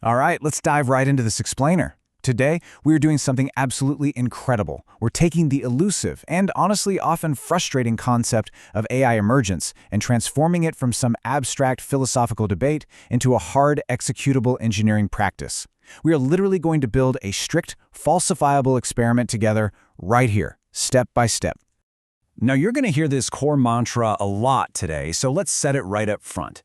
All right, let's dive right into this explainer. Today, we're doing something absolutely incredible. We're taking the elusive and honestly often frustrating concept of AI emergence and transforming it from some abstract philosophical debate into a hard executable engineering practice. We are literally going to build a strict, falsifiable experiment together right here, step by step. Now, you're going to hear this core mantra a lot today, so let's set it right up front.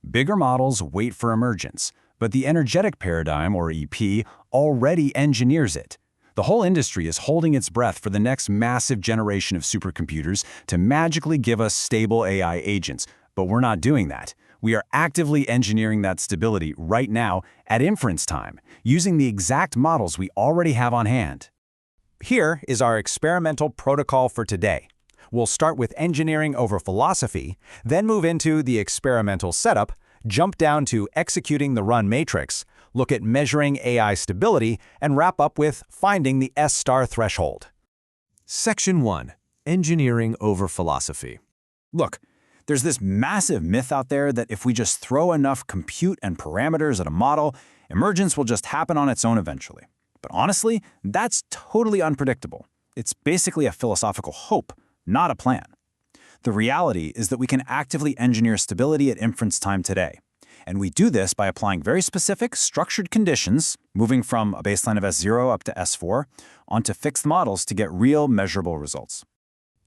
Bigger models wait for emergence, but the energetic paradigm, or EP, already engineers it. The whole industry is holding its breath for the next massive generation of supercomputers to magically give us stable AI agents, but we're not doing that. We are actively engineering that stability right now at inference time, using the exact models we already have on hand. Here is our experimental protocol for today. We'll start with engineering over philosophy, then move into the experimental setup, jump down to executing the run matrix, look at measuring AI stability, and wrap up with finding the S-star threshold. Section 1. Engineering over philosophy. Look, there's this massive myth out there that if we just throw enough compute and parameters at a model, emergence will just happen on its own eventually. But honestly, that's totally unpredictable. It's basically a philosophical hope, not a plan. The reality is that we can actively engineer stability at inference time today. And we do this by applying very specific, structured conditions, moving from a baseline of S0 up to S4, onto fixed models to get real, measurable results.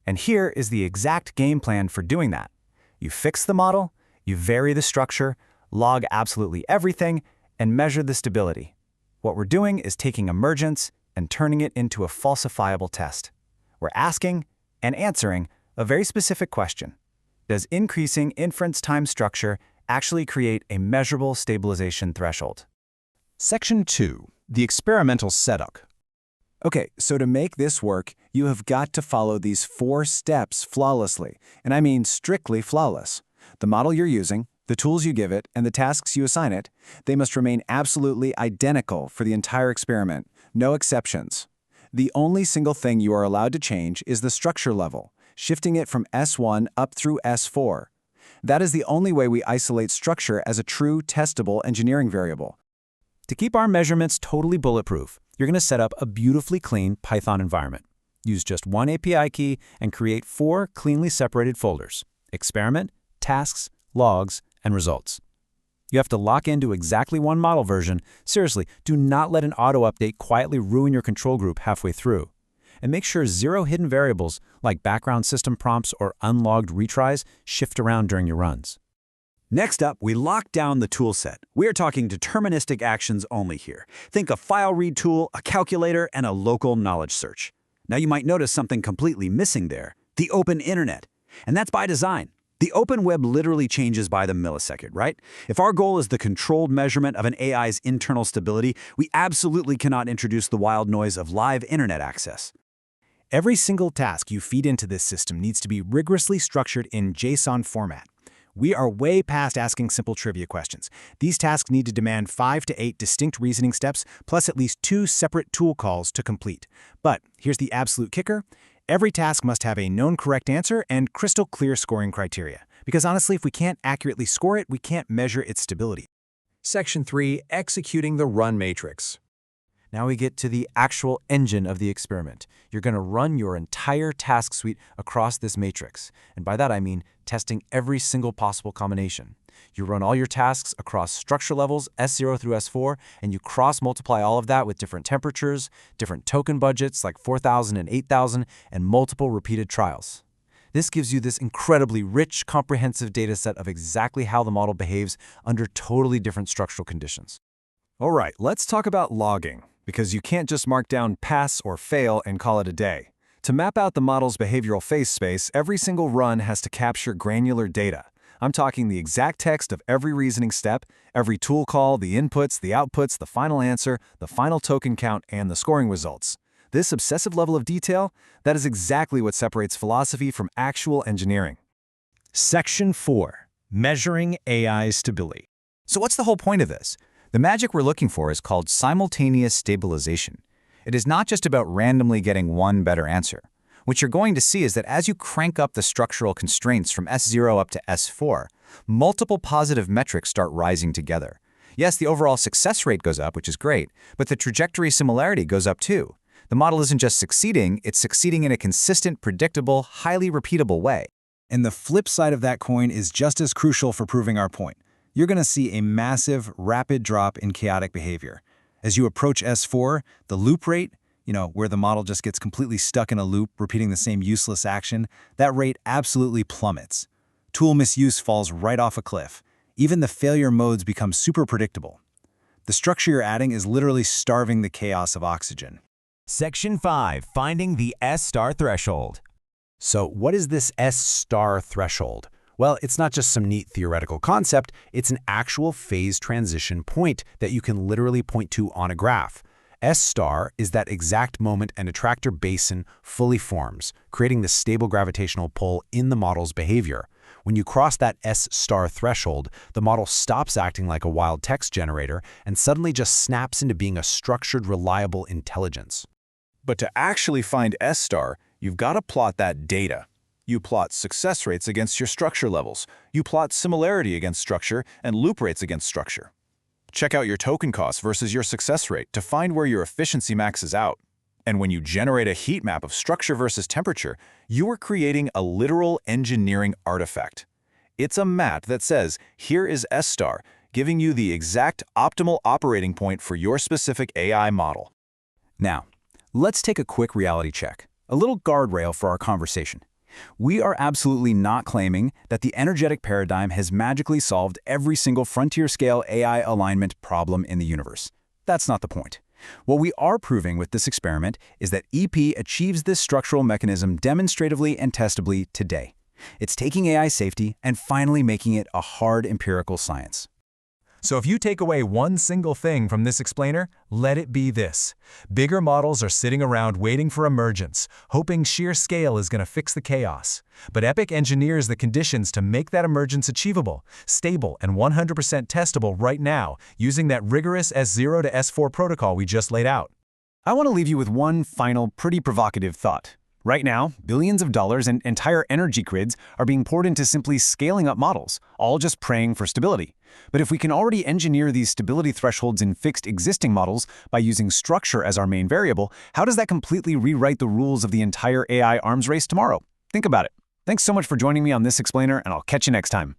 And here is the exact game plan for doing that. You fix the model, you vary the structure, log absolutely everything, and measure the stability. What we're doing is taking emergence and turning it into a falsifiable test. We're asking and answering a very specific question. Does increasing inference time structure actually create a measurable stabilization threshold? Section 2. The experimental setup. Okay, so to make this work, you have got to follow these 4 steps flawlessly, and I mean strictly flawless. The model you're using, the tools you give it, and the tasks you assign it, they must remain absolutely identical for the entire experiment, no exceptions. The only single thing you are allowed to change is the structure level, shifting it from S1 up through S4. That is the only way we isolate structure as a true testable engineering variable. To keep our measurements totally bulletproof, you're going to set up a beautifully clean Python environment. Use just one API key and create 4 cleanly separated folders: experiment, tasks, logs, and results. You have to lock into exactly one model version. Seriously, do not let an auto-update quietly ruin your control group halfway through. And make sure 0 hidden variables like background system prompts or unlogged retries shift around during your runs. Next up, we lock down the toolset. We are talking deterministic actions only here. Think a file read tool, a calculator, and a local knowledge search. Now you might notice something completely missing there: the open internet. And that's by design. The open web literally changes by the millisecond, right? If our goal is the controlled measurement of an AI's internal stability, we absolutely cannot introduce the wild noise of live internet access. Every single task you feed into this system needs to be rigorously structured in JSON format. We are way past asking simple trivia questions. These tasks need to demand 5 to 8 distinct reasoning steps, plus at least 2 separate tool calls to complete. But here's the absolute kicker. Every task must have a known correct answer and crystal clear scoring criteria. Because honestly, if we can't accurately score it, we can't measure its stability. Section 3. Executing the run matrix. Now we get to the actual engine of the experiment. You're going to run your entire task suite across this matrix. And by that I mean testing every single possible combination. You run all your tasks across structure levels, S0 through S4, and you cross-multiply all of that with different temperatures, different token budgets like 4,000 and 8,000, and multiple repeated trials. This gives you this incredibly rich, comprehensive data set of exactly how the model behaves under totally different structural conditions. All right, let's talk about logging, because you can't just mark down pass or fail and call it a day. To map out the model's behavioral phase space, every single run has to capture granular data. I'm talking the exact text of every reasoning step, every tool call, the inputs, the outputs, the final answer, the final token count, and the scoring results. This obsessive level of detail, that is exactly what separates philosophy from actual engineering. Section 4. Measuring AI stability. So what's the whole point of this? The magic we're looking for is called simultaneous stabilization. It is not just about randomly getting one better answer. What you're going to see is that as you crank up the structural constraints from S0 up to S4, multiple positive metrics start rising together. Yes, the overall success rate goes up, which is great, but the trajectory similarity goes up too. The model isn't just succeeding, it's succeeding in a consistent, predictable, highly repeatable way. And the flip side of that coin is just as crucial for proving our point. You're going to see a massive, rapid drop in chaotic behavior. As you approach S4, the loop rate, where the model just gets completely stuck in a loop, repeating the same useless action, that rate absolutely plummets. Tool misuse falls right off a cliff. Even the failure modes become super predictable. The structure you're adding is literally starving the chaos of oxygen. Section 5. Finding the S-star threshold. So what is this S-star threshold? Well, it's not just some neat theoretical concept, it's an actual phase transition point that you can literally point to on a graph. S-star is that exact moment an attractor basin fully forms, creating the stable gravitational pull in the model's behavior. When you cross that S-star threshold, the model stops acting like a wild text generator and suddenly just snaps into being a structured, reliable intelligence. But to actually find S-star, you've got to plot that data. You plot success rates against your structure levels. You plot similarity against structure and loop rates against structure. Check out your token cost versus your success rate to find where your efficiency maxes out. And when you generate a heat map of structure versus temperature, you are creating a literal engineering artifact. It's a map that says, here is S-star, giving you the exact optimal operating point for your specific AI model. Now, let's take a quick reality check, a little guardrail for our conversation. We are absolutely not claiming that the energetic paradigm has magically solved every single frontier-scale AI alignment problem in the universe. That's not the point. What we are proving with this experiment is that EP achieves this structural mechanism demonstratively and testably today. It's taking AI safety and finally making it a hard empirical science. So if you take away one single thing from this explainer, let it be this. Bigger models are sitting around waiting for emergence, hoping sheer scale is going to fix the chaos. But Epic engineers the conditions to make that emergence achievable, stable, and 100% testable right now, using that rigorous S0 to S4 protocol we just laid out. I want to leave you with one final, pretty provocative thought. Right now, billions of dollars and entire energy grids are being poured into simply scaling up models, all just praying for stability. But if we can already engineer these stability thresholds in fixed existing models by using structure as our main variable, how does that completely rewrite the rules of the entire AI arms race tomorrow? Think about it. Thanks so much for joining me on this explainer, and I'll catch you next time.